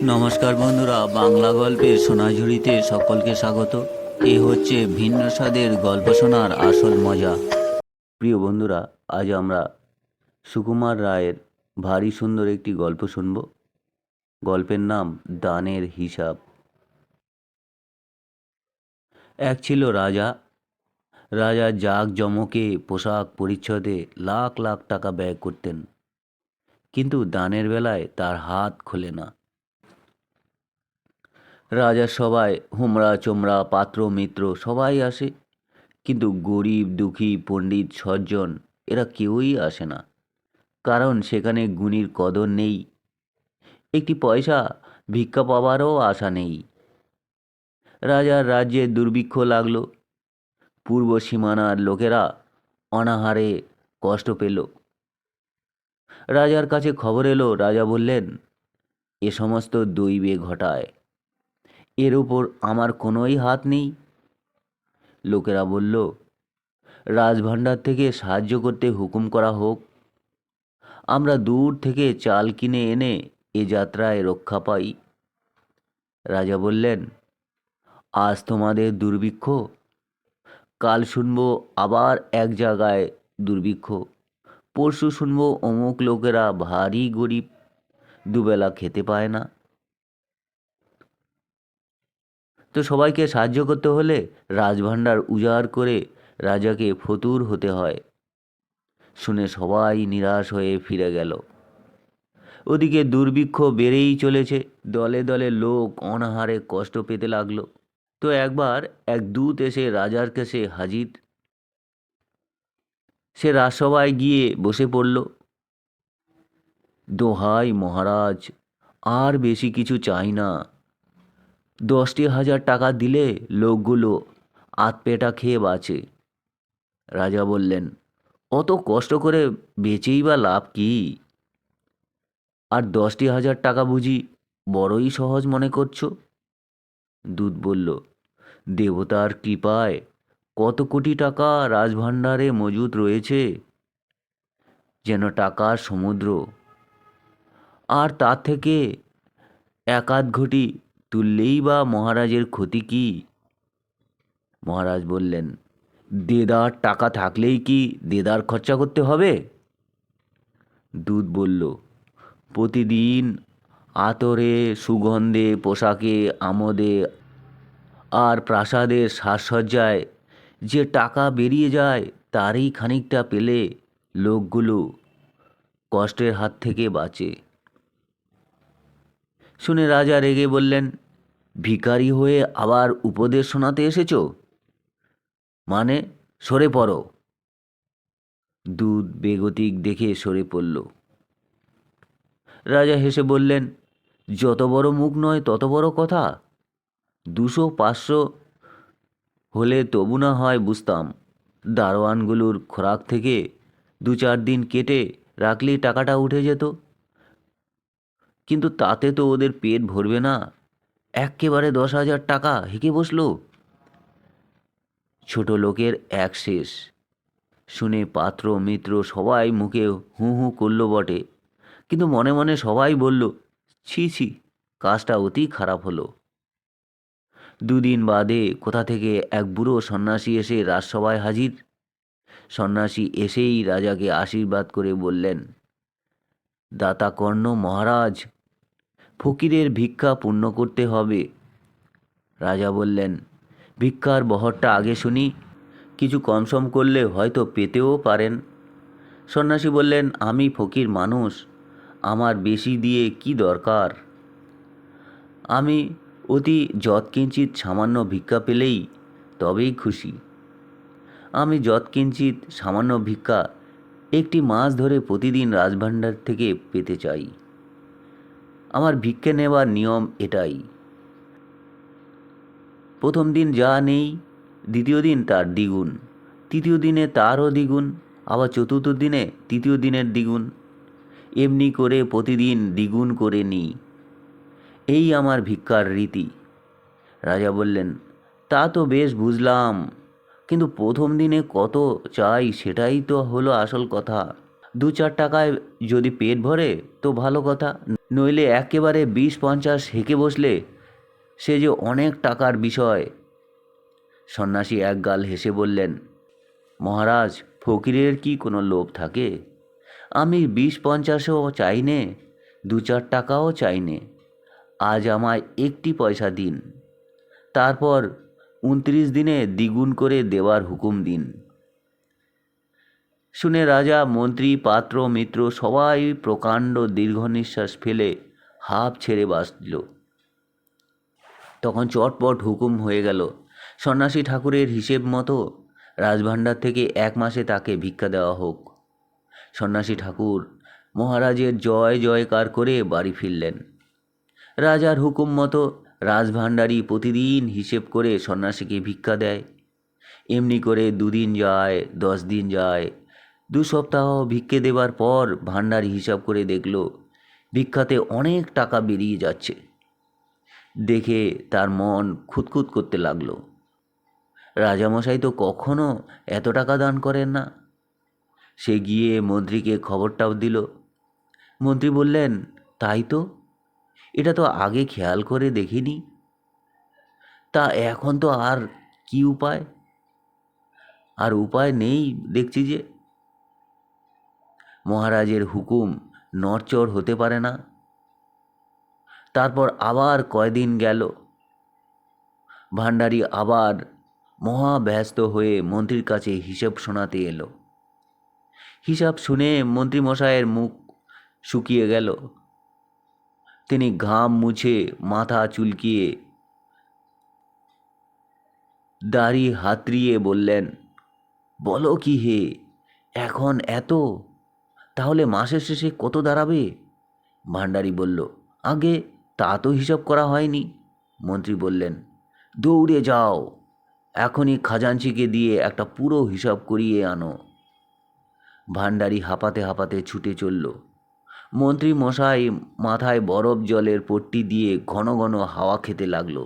নমস্কার বন্ধুরা, বাংলা গল্পের সোনাঝুরিতে সকলকে স্বাগত। এ হচ্ছে ভিন্ন স্বাদের গল্প শোনার আসল মজা। প্রিয় বন্ধুরা, আজ আমরা সুকুমার রায়ের ভারী সুন্দর একটি গল্প শুনব। গল্পের নাম দানের হিসাব। এক ছিল রাজা। রাজা জাঁকজমকে পোশাক পরিচ্ছদে লাখ লাখ টাকা ব্যয় করতেন, কিন্তু দানের বেলায় তার হাত খোলে না। রাজার সবাই হুমড়া চোমড়া পাত্র মিত্র সবাই আসে, কিন্তু গরিব দুঃখী পণ্ডিত সজ্জন এরা কেউই আসে না, কারণ সেখানে গুণীর কদর নেই। একটি পয়সা ভিক্ষা পাওয়ারও আশা নেই। রাজার রাজ্যে দুর্ভিক্ষ লাগলো। পূর্ব সীমানার লোকেরা অনাহারে কষ্ট পেল। রাজার কাছে খবর এলো। রাজা বললেন, এ সমস্ত দৈবে ঘটায়, এর উপর আমার কোনোই হাত নেই। লোকেরা বলল, রাজভাণ্ডার থেকে সাহায্য করতে হুকুম করা হোক। আমরা দূর থেকে চাল কিনে এনে এ যাত্রায় রক্ষা পাই। রাজা বললেন, আজ তোমাদের দুর্ভিক্ষ, কাল শুনবো আবার এক জায়গায় দুর্ভিক্ষ, পরশু শুনবো অমুক লোকেরা ভারী গরিব, দুবেলা খেতে পায় না। তো সবাইকে সাহায্য করতে হলে রাজভাণ্ডার উজাড় করে রাজাকে ফতুর হতে হয়। শুনে সবাই নিরাশ হয়ে ফিরে গেল। ওদিকে দুর্ভিক্ষ বেড়েই চলেছে। দলে দলে লোক অনাহারে কষ্ট পেতে লাগলো। তো একবার এক দূত এসে রাজার কাছে হাজির। সে রাজসভায় গিয়ে বসে পড়ল। দোহাই মহারাজ, আর বেশি কিছু চাই না। 10,000 টাকা দিলে লোকগুলো আধপেটা খেয়ে বাঁচে। রাজা বললেন, অত কষ্ট করে বেচেই বা লাভ কি? আর 10,000 টাকা বুঝি বড়ই সহজ মনে করছো? দূত বলল, দেবতার কৃপায় কত কোটি টাকা রাজভাণ্ডারে মজুদ রয়েছে, যেন টাকার সমুদ্র। আর তার থেকে এক আধ ঘটি তুললেই বা মহারাজের ক্ষতি কি? মহারাজ বললেন, দেদার টাকা থাকলেই কি দেদার খরচা করতে হবে? দূত বলল, প্রতিদিন আতরে সুগন্ধে পোশাকে আমোদে আর প্রাসাদের সাজসজ্জায় যে টাকা বেরিয়ে যায়, তারই খানিকটা পেলে লোকগুলো কষ্টের হাত থেকে বাঁচে। শুনে রাজা রেগে বললেন, ভিখারি হয়ে আবার উপদেশ শোনাতে এসেছো? মানে, সরে পড়ো। দূত বেগতিক দেখে সরে পড়ল। রাজা হেসে বললেন, যত বড় মুখ নয় তত বড় কথা। 200-500 হলে তবু না হয় বুঝতাম। দারোয়ানগুলোর খোরাক থেকে 2-4 দিন কেটে রাখলেই টাকাটা উঠে যেত, কিন্তু তাতে তো ওদের পেট ভরবে না। এক্কেবারে 10,000 টাকা হেঁকে বসলো। ছোট লোকের এক শেষ। শুনে পাত্র মিত্র সবাই মুখে হু হু করল বটে, কিন্তু মনে মনে সবাই বলল, ছি ছি, কাজটা অতি খারাপ হলো। দুদিন বাদে কোথা থেকে এক বুড়ো সন্ন্যাসী এসে রাজসভায় হাজির। সন্ন্যাসী এসেই রাজাকে আশীর্বাদ করে বললেন, দাতা কর্ণ মহারাজ, ফকিরের ভিক্ষা পূর্ণ করতে হবে। রাজা বললেন, ভিক্ষার বহরটা আগে শুনি, কিছু কমসম করলে হয়তো পেতেও পারেন। সন্ন্যাসী বললেন, আমি ফকির মানুষ, আমার বেশি দিয়ে কি দরকার? আমি অতি যৎকিঞ্চিৎ সামান্য ভিক্ষা পেলেই তবেই খুশি। আমি যৎকিঞ্চিৎ সামান্য ভিক্ষা একটি মাস ধরে প্রতিদিন রাজভাণ্ডার থেকে পেতে চাই। আমার ভিক্ষে নেওয়ার নিয়ম এটাই, প্রথম দিন যা নেই দ্বিতীয় দিন তার দ্বিগুণ, তৃতীয় দিনে তারও দ্বিগুণ, আবার চতুর্থ দিনে তৃতীয় দিনের দ্বিগুণ, এমনি করে প্রতিদিন দ্বিগুণ করে নিই। এই আমার ভিক্ষার রীতি। রাজা বললেন, তা তো বেশ বুঝলাম, কিন্তু প্রথম দিনে কত চাই সেটাই তো হলো আসল কথা। দু 4 টাকায় যদি পেট ভরে তো ভালো কথা, নইলে একেবারে 20-50 হেঁকে বসলে সে যে অনেক টাকার বিষয়। সন্ন্যাসী একগাল হেসে বললেন, মহারাজ, ফকিরের কি কোনো লোভ থাকে? আমি 20-50ও চাই নে, 2-4 টাকাও চাই নে। আজ আমায় একটি পয়সা দিন, তারপর 29 দিনে দ্বিগুণ করে দেওয়ার হুকুম দিন। শুনে রাজা, মন্ত্রী, পাত্র, মিত্র সবাই প্রকাণ্ড দীর্ঘ নিঃশ্বাস ফেলে হাঁপ ছেড়ে বাঁচল। তখন চটপট হুকুম হয়ে গেল, সন্ন্যাসী ঠাকুরের হিসেব মতো রাজভাণ্ডার থেকে 1 মাসে তাকে ভিক্ষা দেওয়া হোক। সন্ন্যাসী ঠাকুর মহারাজের জয় জয়কার করে বাড়ি ফিরলেন। রাজার হুকুম মতো রাজভাণ্ডারী প্রতিদিন হিসেব করে সন্ন্যাসীকে ভিক্ষা দেয়। এমনি করে 2 দিন যায়, 10 দিন যায়। 2 সপ্তাহ ভিক্ষে দেবার পর ভাণ্ডারী হিসাব করে দেখল ভিক্ষাতে অনেক টাকা বেরিয়ে যাচ্ছে। দেখে তার মন খুঁতখুত করতে লাগলো। রাজামশাই তো কখনো এত টাকা দান করেন না। সে গিয়ে মন্ত্রীকে খবরটাও দিল। মন্ত্রী বললেন, তাই তো, এটা তো আগে খেয়াল করে দেখিনি। তা এখন তো আর কি উপায়? আর উপায় নেই দেখছি যে। মহারাজের হুকুম নড়চড় হতে পারে না। তারপর আবার কয়দিন গেল। ভাণ্ডারী আবার মহা ব্যস্ত হয়ে মন্ত্রীর কাছে হিসেব শোনাতে এলো। হিসাব শুনে মন্ত্রীমশাইয়ের মুখ শুকিয়ে গেল। তিনি ঘাম মুছে মাথা চুলকিয়ে দাড়ি হাতড়িয়ে বললেন, বলো কি হে, এখন এত? তাহলে মাসের শেষে কত দাঁড়াবে? ভাণ্ডারী বলল, আগে তা তো হিসাব করা হয়নি। মন্ত্রী বললেন, দৌড়ে যাও, এখনই খাজাঞ্চিকে দিয়ে একটা পুরো হিসাব করিয়ে আনো। ভাণ্ডারী হাঁপাতে হাঁপাতে ছুটে চলল। মন্ত্রী মশাই মাথায় বরফ জলের পট্টি দিয়ে ঘন ঘন হাওয়া খেতে লাগলো।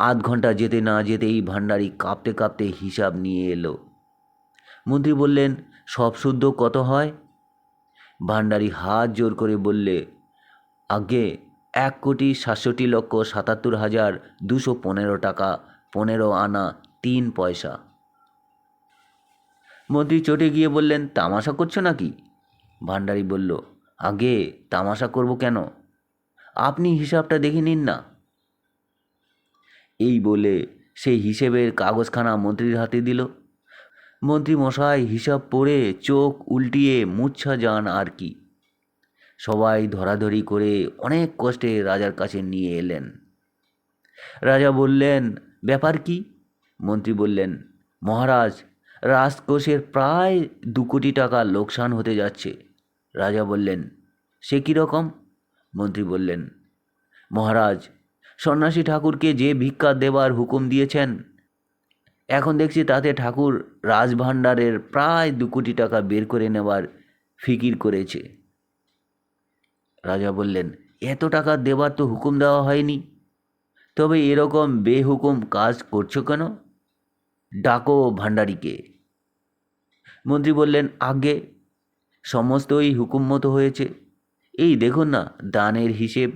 আধ ঘন্টা যেতে না যেতেই ভাণ্ডারী কাঁপতে কাঁপতে হিসাব নিয়ে এলো। মন্ত্রী বললেন, সব শুদ্ধ কত হয়? ভাণ্ডারী হাত জোর করে বললে, আগে 1,67,77,215 টাকা 15 আনা 3 পয়সা। মন্ত্রী চটে গিয়ে বললেন, তামাশা করছো নাকি? ভাণ্ডারী বলল, আগে তামাশা করব কেন? আপনি হিসাবটা দেখে নিন না। এই বলে সেই হিসেবের কাগজখানা মন্ত্রীর হাতে দিল। মন্ত্রী মশাই হিসাব পড়ে চোখ উল্টিয়ে মূর্ছা যান আর কি। সবাই ধরাধরি করে অনেক কষ্টে রাজার কাছে নিয়ে এলেন। রাজা বললেন, ব্যাপার কি? মন্ত্রী বললেন, মহারাজ, রাজকোষের প্রায় 2 কোটি টাকা লোকসান হতে যাচ্ছে। রাজা বললেন, সে কীরকম? মন্ত্রী বললেন, মহারাজ, সন্ন্যাসী ঠাকুরকে যে ভিক্ষা দেবার হুকুম দিয়েছেন, এখন দেখছি তাতে ঠাকুর রাজভাণ্ডারের প্রায় 2 কোটি টাকা বের করে নেবার ফিকির করেছে। রাজা বললেন, এত টাকা দেবার তো হুকুম দেওয়া হয়নি। তবে এরকম বেহুকুম কাজ করছো কেন? ডাকো ভাণ্ডারীকে। মন্ত্রী বললেন, আগে সমস্তই হুকুম মতো হয়েছে। এই দেখুন না দানের হিসেব।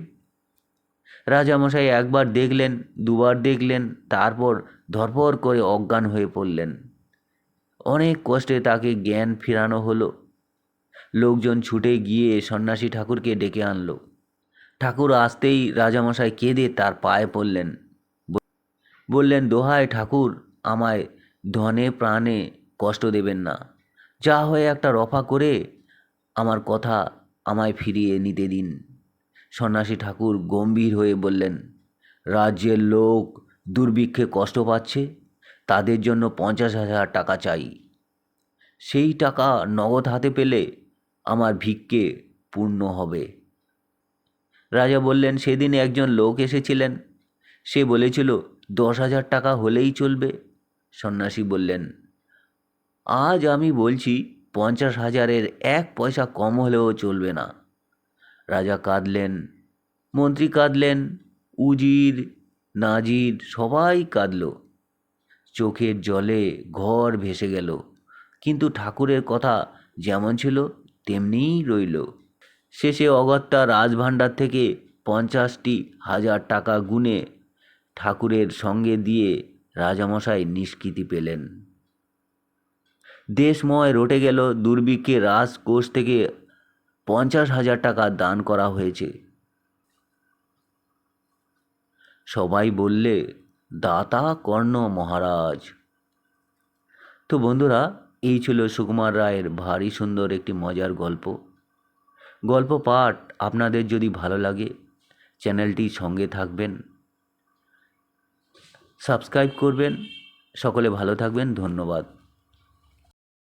রাজামশাই একবার দেখলেন, দুবার দেখলেন, তারপর ধরপড় করে অজ্ঞান হয়ে পড়লেন। অনেক কষ্টে তাকে জ্ঞান ফেরানো হলো। লোকজন ছুটে গিয়ে সন্ন্যাসী ঠাকুরকে ডেকে আনলো। ঠাকুর আসতেই রাজামশাই কেঁদে তার পায়ে পড়লেন। বললেন, দোহাই ঠাকুর, আমায় ধনে প্রাণে কষ্ট দেবেন না। যা হয়ে একটা রফা করে আমার কথা আমায় ফিরিয়ে নিতে দিন। সন্ন্যাসী ঠাকুর গম্ভীর হয়ে বললেন, রাজ্যের লোক দুর্ভিক্ষে কষ্ট পাচ্ছে, তাদের জন্য 50,000 টাকা চাই। সেই টাকা নগদ হাতে পেলে আমার ভিক্ষে পূর্ণ হবে। রাজা বললেন, সেদিন একজন লোক এসেছিলেন, সে বলেছিল 10,000 টাকা হলেই চলবে। সন্ন্যাসী বললেন, আজ আমি বলছি 50,000-এর 1 পয়সা কম হলেও চলবে না। রাজা কাঁদলেন, মন্ত্রী কাঁদলেন, উজির নাজির সবাই কাঁদল। চোখের জলে ঘর ভেসে গেল, কিন্তু ঠাকুরের কথা যেমন ছিল তেমনিই রইল। শেষে অগত্যা রাজভাণ্ডার থেকে 50,000 টাকা গুনে ঠাকুরের সঙ্গে দিয়ে রাজামশাই নিষ্কৃতি পেলেন। দেশময় রটে গেল দুর্ভিক্ষে। রাজকোষ থেকে 50,000 টাকা দান করা হয়েছে। সবাই বললে, দাতা কর্ণ মহারাজ। তো বন্ধুরা, এই ছিল সুকুমার রায়ের ভারী সুন্দর একটি মজার গল্প। গল্প পাঠ আপনাদের যদি ভালো লাগে চ্যানেলটির সঙ্গে থাকবেন, সাবস্ক্রাইব করবেন। সকলে ভালো থাকবেন। ধন্যবাদ।